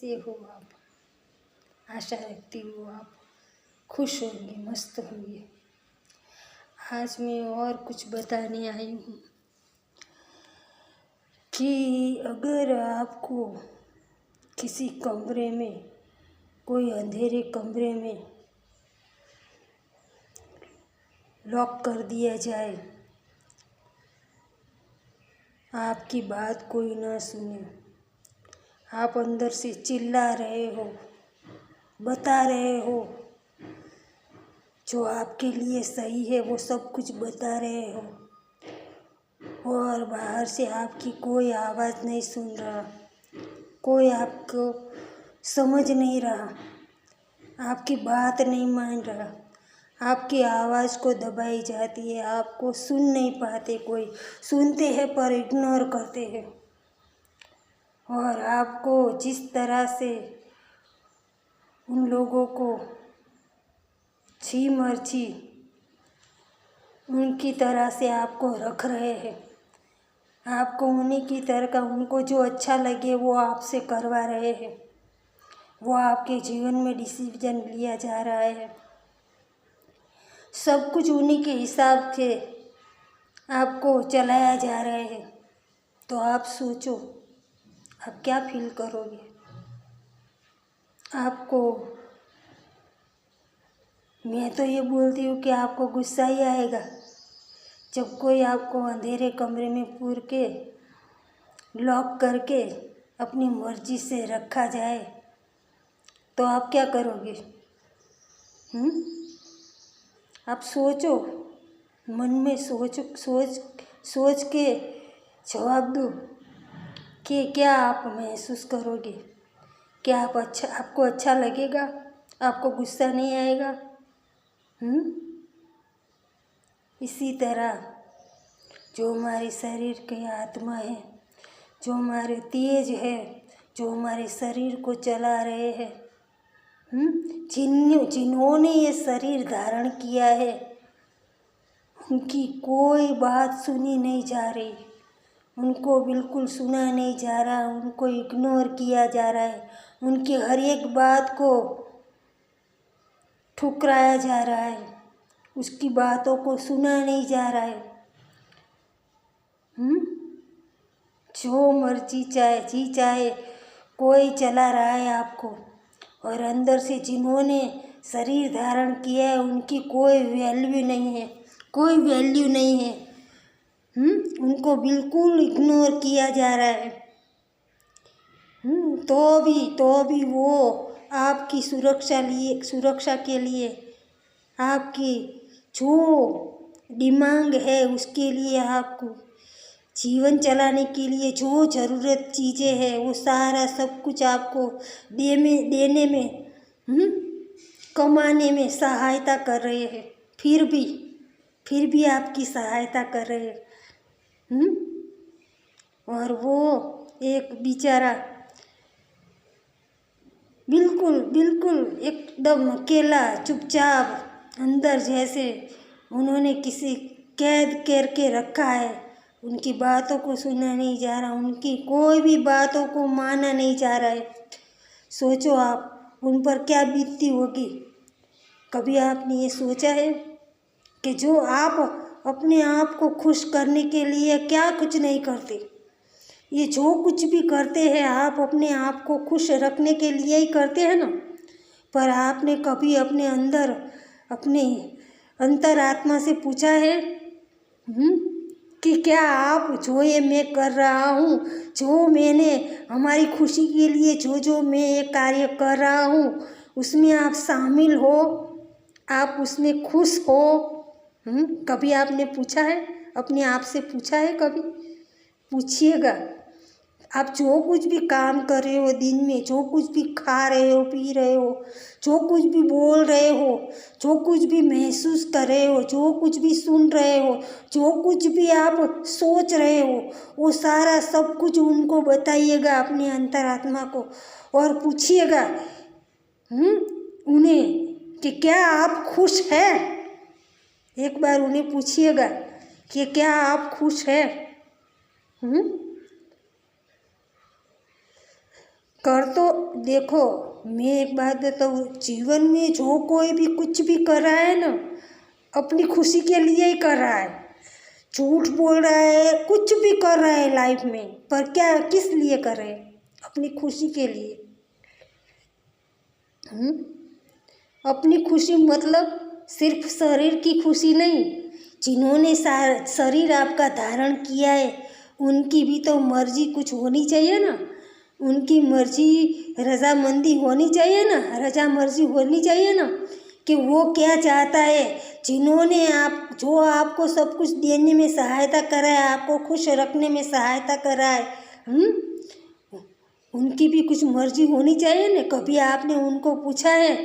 कैसे हो आप? आशा रखती हूँ आप खुश होंगे, मस्त होंगे। आज मैं और कुछ बताने आई हूँ कि अगर आपको किसी कमरे में, कोई अंधेरे कमरे में लॉक कर दिया जाए, आपकी बात कोई ना सुने, आप अंदर से चिल्ला रहे हो, बता रहे हो जो आपके लिए सही है, वो सब कुछ बता रहे हो, और बाहर से आपकी कोई आवाज़ नहीं सुन रहा, कोई आपको समझ नहीं रहा, आपकी बात नहीं मान रहा, आपकी आवाज़ को दबाई जाती है, आपको सुन नहीं पाते, कोई सुनते हैं पर इग्नोर करते हैं। और आपको जिस तरह से उन लोगों को जी मर्जी उनकी तरह से आपको रख रहे हैं, आपको उन्हीं की तरह का, उनको जो अच्छा लगे वो आपसे करवा रहे हैं, वो आपके जीवन में डिसीजन लिया जा रहा है, सब कुछ उन्हीं के हिसाब से आपको चलाया जा रहा है। तो आप सोचो, आप क्या फील करोगे? आपको, मैं तो ये बोलती हूँ कि आपको गुस्सा ही आएगा जब कोई आपको अंधेरे कमरे में पूर के लॉक करके अपनी मर्जी से रखा जाए, तो आप क्या करोगे? आप सोचो, मन में सोच के जवाब दो कि क्या आप महसूस करोगे? क्या आपको अच्छा लगेगा? आपको गुस्सा नहीं आएगा? इसी तरह जो हमारे शरीर की आत्मा है, जो हमारे तेज है, जो हमारे शरीर को चला रहे हैं, जिन्होंने ये शरीर धारण किया है, उनकी कोई बात सुनी नहीं जा रही, उनको बिल्कुल सुना नहीं जा रहा, उनको इग्नोर किया जा रहा है, उनकी हर एक बात को ठुकराया जा रहा है, उसकी बातों को सुना नहीं जा रहा है। जो मर्जी चाहे, जी चाहे कोई चला रहा है आपको, और अंदर से जिन्होंने शरीर धारण किया है उनकी कोई वैल्यू नहीं है, कोई वैल्यू नहीं है। उनको बिल्कुल इग्नोर किया जा रहा है। तो भी वो आपकी सुरक्षा के लिए आपकी जो डिमांड है उसके लिए, आपको जीवन चलाने के लिए जो ज़रूरत चीज़ें हैं वो सारा सब कुछ आपको देने में, कमाने में सहायता कर रहे हैं, फिर भी आपकी सहायता कर रहे हैं। और वो एक बेचारा बिल्कुल एकदम अकेला चुपचाप अंदर, जैसे उन्होंने किसी कैद करके रखा है, उनकी बातों को सुना नहीं जा रहा, उनकी कोई भी बातों को माना नहीं जा रहा है। सोचो आप उन पर क्या बीतती होगी। कभी आपने ये सोचा है कि जो आप अपने आप को खुश करने के लिए क्या कुछ नहीं करते, ये जो कुछ भी करते हैं आप अपने आप को खुश रखने के लिए ही करते हैं ना। पर आपने कभी अपने अंदर, अपने अंतरात्मा से पूछा है कि क्या आप जो ये मैं कर रहा हूँ, जो मैंने हमारी खुशी के लिए जो मैं ये कार्य कर रहा हूँ, उसमें आप शामिल हो, आप उसमें खुश हो? कभी आपने पूछा है? अपने आप से पूछा है कभी? पूछिएगा। आप जो कुछ भी काम कर रहे हो दिन में, जो कुछ भी खा रहे हो, पी रहे हो, जो कुछ भी बोल रहे हो, जो कुछ भी महसूस कर रहे हो, जो कुछ भी सुन रहे हो, जो कुछ भी आप सोच रहे हो, वो सारा सब कुछ उनको बताइएगा, अपने अंतरात्मा को, और पूछिएगा उन्हें कि क्या आप खुश हैं? एक बार उन्हें पूछिएगा कि क्या आप खुश हैं? कर तो देखो, मैं एक बात बताऊँ, जीवन में जो कोई भी कुछ भी कर रहा है ना, अपनी खुशी के लिए ही कर रहा है। झूठ बोल रहा है, कुछ भी कर रहा है लाइफ में, पर क्या किस लिए कर रहे हैं? अपनी खुशी के लिए। अपनी खुशी मतलब सिर्फ शरीर की खुशी नहीं। जिन्होंने शरीर आपका धारण किया है, उनकी भी तो मर्जी कुछ होनी चाहिए ना। उनकी मर्जी, रजामंदी होनी चाहिए ना, रजा मर्जी होनी चाहिए ना, कि वो क्या चाहता है। जिन्होंने जो आपको सब कुछ देने में सहायता करा है, आपको खुश रखने में सहायता करा है, उनकी भी कुछ मर्जी होनी चाहिए ना। कभी आपने उनको पूछा है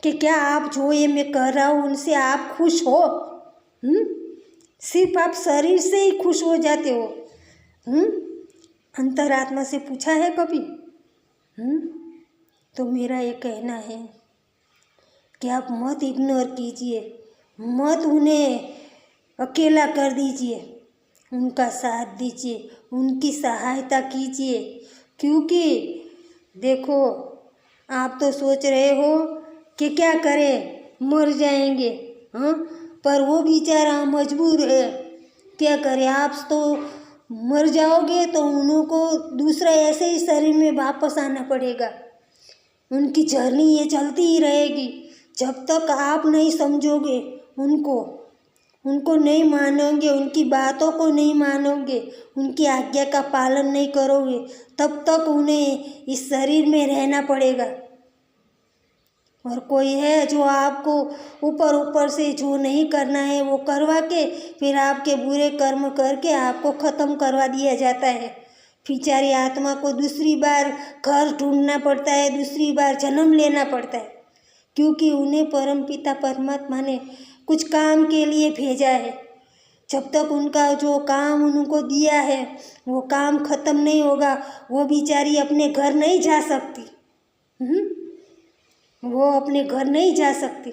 कि क्या आप जो ये मैं कर रहा हूँ उनसे आप खुश हो? सिर्फ आप शरीर से ही खुश हो जाते हो। अंतरात्मा से पूछा है कभी? तो मेरा ये कहना है कि आप मत इग्नोर कीजिए, मत उन्हें अकेला कर दीजिए, उनका साथ दीजिए, उनकी सहायता कीजिए। क्योंकि देखो, आप तो सोच रहे हो कि क्या करें, मर जाएंगे, हाँ, पर वो बेचारा मजबूर है, क्या करे। आप तो मर जाओगे तो उनको दूसरा ऐसे ही शरीर में वापस आना पड़ेगा। उनकी जर्नी ये चलती ही रहेगी जब तक आप नहीं समझोगे उनको नहीं मानोगे, उनकी बातों को नहीं मानोगे, उनकी आज्ञा का पालन नहीं करोगे, तब तक उन्हें इस शरीर में रहना पड़ेगा। और कोई है जो आपको ऊपर ऊपर से जो नहीं करना है वो करवा के फिर आपके बुरे कर्म करके आपको ख़त्म करवा दिया जाता है। बेचारी आत्मा को दूसरी बार घर ढूंढना पड़ता है, दूसरी बार जन्म लेना पड़ता है, क्योंकि उन्हें परमपिता परमात्मा ने कुछ काम के लिए भेजा है। जब तक उनका जो काम उनको दिया है वो काम ख़त्म नहीं होगा, वो बेचारी अपने घर नहीं जा सकती। वो अपने घर नहीं जा सकती।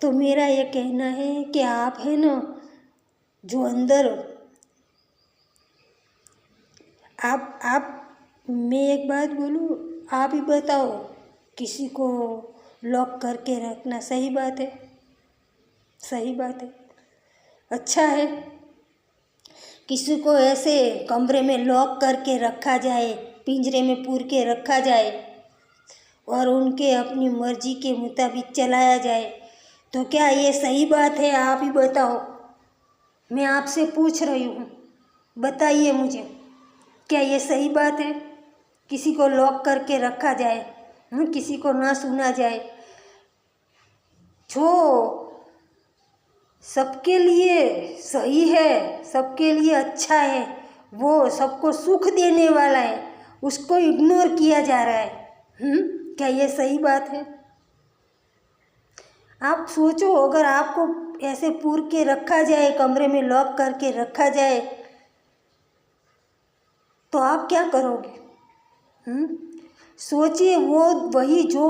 तो मेरा ये कहना है कि आप है ना, जो अंदर आप मैं एक बात बोलूँ, आप ही बताओ, किसी को लॉक करके रखना सही बात है? सही बात है? अच्छा है किसी को ऐसे कमरे में लॉक करके रखा जाए, पिंजरे में पूर के रखा जाए और उनके अपनी मर्जी के मुताबिक चलाया जाए, तो क्या ये सही बात है? आप ही बताओ। मैं आपसे पूछ रही हूँ, बताइए मुझे, क्या ये सही बात है? किसी को लॉक करके रखा जाए, किसी को ना सुना जाए। जो सबके लिए सही है, सबके लिए अच्छा है, वो सबको सुख देने वाला है, उसको इग्नोर किया जा रहा है। क्या ये सही बात है? आप सोचो, अगर आपको ऐसे पूर के रखा जाए, कमरे में लॉक करके रखा जाए, तो आप क्या करोगे? सोचिए, वो वही जो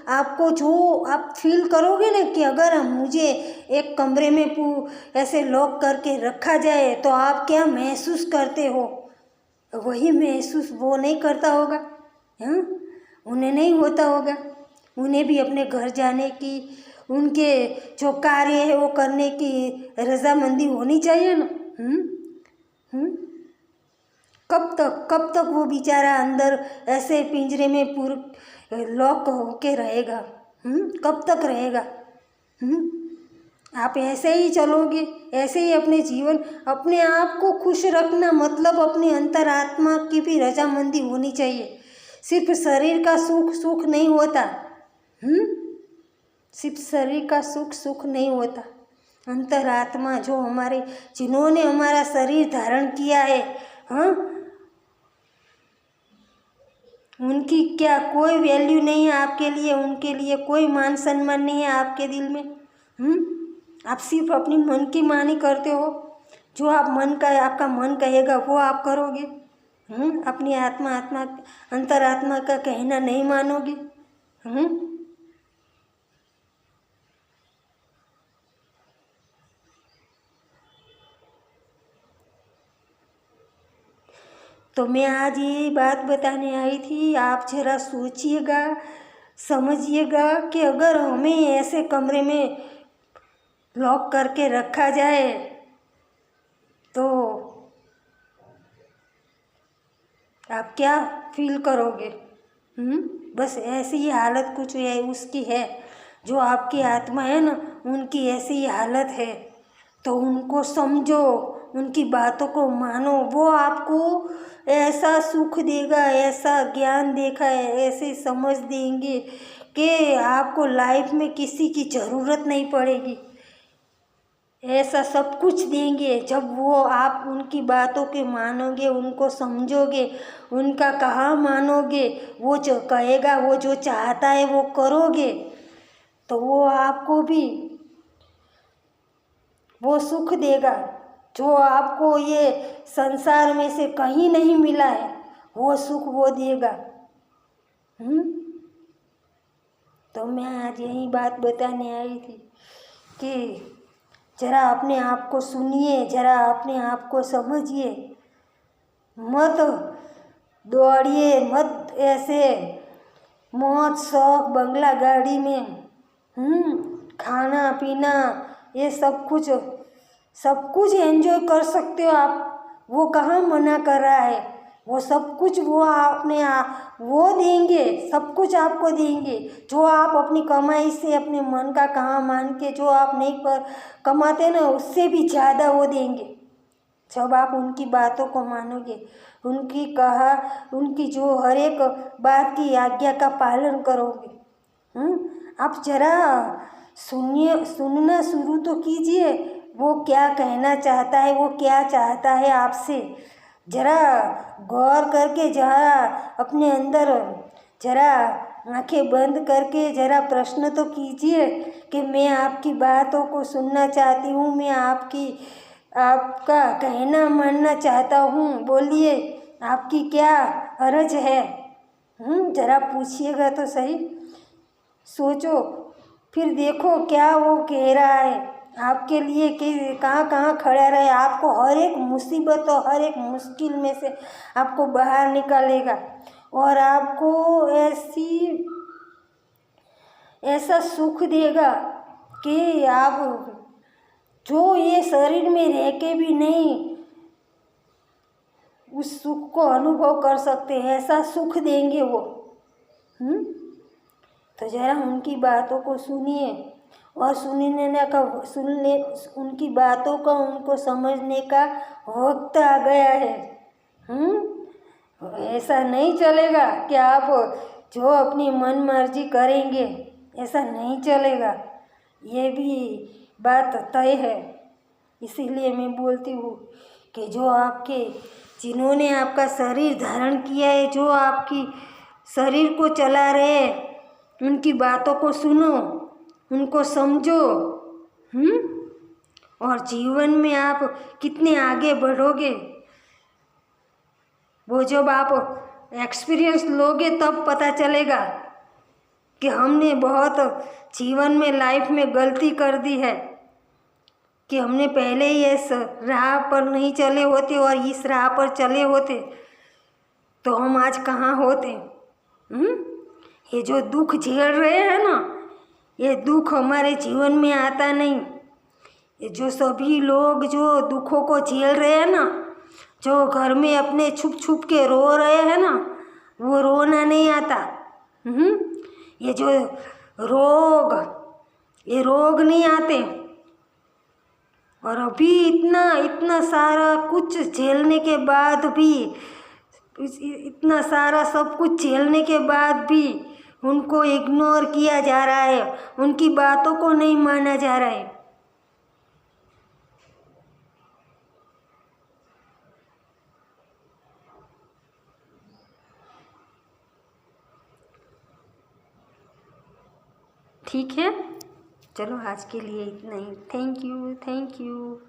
आपको, जो आप फील करोगे ना, कि अगर मुझे एक कमरे में ऐसे लॉक करके रखा जाए तो आप क्या महसूस करते हो, वही महसूस वो नहीं करता होगा। उन्हें नहीं होता होगा। उन्हें भी अपने घर जाने की, उनके जो कार्य है वो करने की रजामंदी होनी चाहिए ना। कब तक वो बेचारा अंदर ऐसे पिंजरे में लॉक होके रहेगा? कब तक रहेगा? आप ऐसे ही चलोगे, ऐसे ही अपने जीवन, अपने आप को खुश रखना मतलब अपनी अंतरात्मा की भी रजामंदी होनी चाहिए। सिर्फ शरीर का सुख नहीं होता। सिर्फ शरीर का सुख नहीं होता। अंतरात्मा जो जिन्होंने हमारा शरीर धारण किया है, उनकी क्या कोई वैल्यू नहीं है आपके लिए? उनके लिए कोई मान सम्मान नहीं है आपके दिल में? आप सिर्फ अपनी मन की मानी करते हो। जो आपका मन कहेगा वो आप करोगे। अपनी अंतरात्मा का कहना नहीं मानोगे। तो मैं आज ये बात बताने आई थी, आप ज़रा सोचिएगा, समझिएगा कि अगर हमें ऐसे कमरे में लॉक करके रखा जाए तो आप क्या फील करोगे? बस ऐसी ही हालत कुछ है उसकी है, जो आपकी आत्मा है ना, उनकी ऐसी ही हालत है। तो उनको समझो, उनकी बातों को मानो, वो आपको ऐसा सुख देगा, ऐसा ज्ञान देखा है, ऐसे समझ देंगे कि आपको लाइफ में किसी की ज़रूरत नहीं पड़ेगी। ऐसा सब कुछ देंगे जब वो आप उनकी बातों के मानोगे, उनको समझोगे, उनका कहा मानोगे, वो जो कहेगा, वो जो चाहता है वो करोगे, तो वो आपको भी वो सुख देगा जो आपको ये संसार में से कहीं नहीं मिला है, वो सुख वो देगा। तो मैं आज यही बात बताने आई थी कि ज़रा अपने आप को सुनिए, ज़रा अपने आप को समझिए, मत दौड़िए, मत ऐसे मौज शौक बंगला गाड़ी में खाना पीना ये सब कुछ एंजॉय कर सकते हो आप। वो कहाँ मना कर रहा है? वो सब कुछ वो अपने वो देंगे, सब कुछ आपको देंगे जो आप अपनी कमाई से, अपने मन का कहाँ मान के जो आप नहीं कमाते ना, उससे भी ज़्यादा वो देंगे जब आप उनकी बातों को मानोगे, उनकी जो हर एक बात की आज्ञा का पालन करोगे। आप ज़रा सुनना शुरू तो कीजिए, वो क्या कहना चाहता है, वो क्या चाहता है आपसे। ज़रा गौर करके, ज़रा अपने अंदर ज़रा आंखें बंद करके ज़रा प्रश्न तो कीजिए कि मैं आपकी बातों को सुनना चाहती हूँ, मैं आपका कहना मानना चाहता हूँ, बोलिए आपकी क्या अर्ज है। ज़रा पूछिएगा तो सही, सोचो, फिर देखो क्या वो कह रहा है आपके लिए कि कहाँ कहाँ खड़ा रहे, आपको हर एक मुसीबत और हर एक मुश्किल में से आपको बाहर निकालेगा और आपको ऐसा सुख देगा कि आप जो ये शरीर में रह के भी नहीं उस सुख को अनुभव कर सकते, ऐसा सुख देंगे वो। तो ज़रा उनकी बातों को सुनिए और उनकी बातों का उनको समझने का वक्त आ गया है। ऐसा नहीं चलेगा कि आप जो अपनी मन मर्जी करेंगे, ऐसा नहीं चलेगा, ये भी बात तय है। इसीलिए मैं बोलती हूँ कि जिन्होंने आपका शरीर धारण किया है, जो आपकी शरीर को चला रहे हैं, उनकी बातों को सुनो, उनको समझो। और जीवन में आप कितने आगे बढ़ोगे, वो जब आप एक्सपीरियंस लोगे तब पता चलेगा कि हमने बहुत जीवन में लाइफ में गलती कर दी है, कि हमने पहले ही इस राह पर नहीं चले होते और इस राह पर चले होते तो हम आज कहाँ होते। ये जो दुख झेल रहे हैं ना, ये दुख हमारे जीवन में आता नहीं। ये जो सभी लोग जो दुखों को झेल रहे हैं ना, जो घर में अपने छुप छुप के रो रहे हैं ना, वो रोना नहीं आता। ये जो ये रोग नहीं आते। और अभी इतना सारा कुछ झेलने के बाद भी, इतना सारा सब कुछ झेलने के बाद भी उनको इग्नोर किया जा रहा है, उनकी बातों को नहीं माना जा रहा है। ठीक है, चलो आज के लिए इतना ही। Thank you.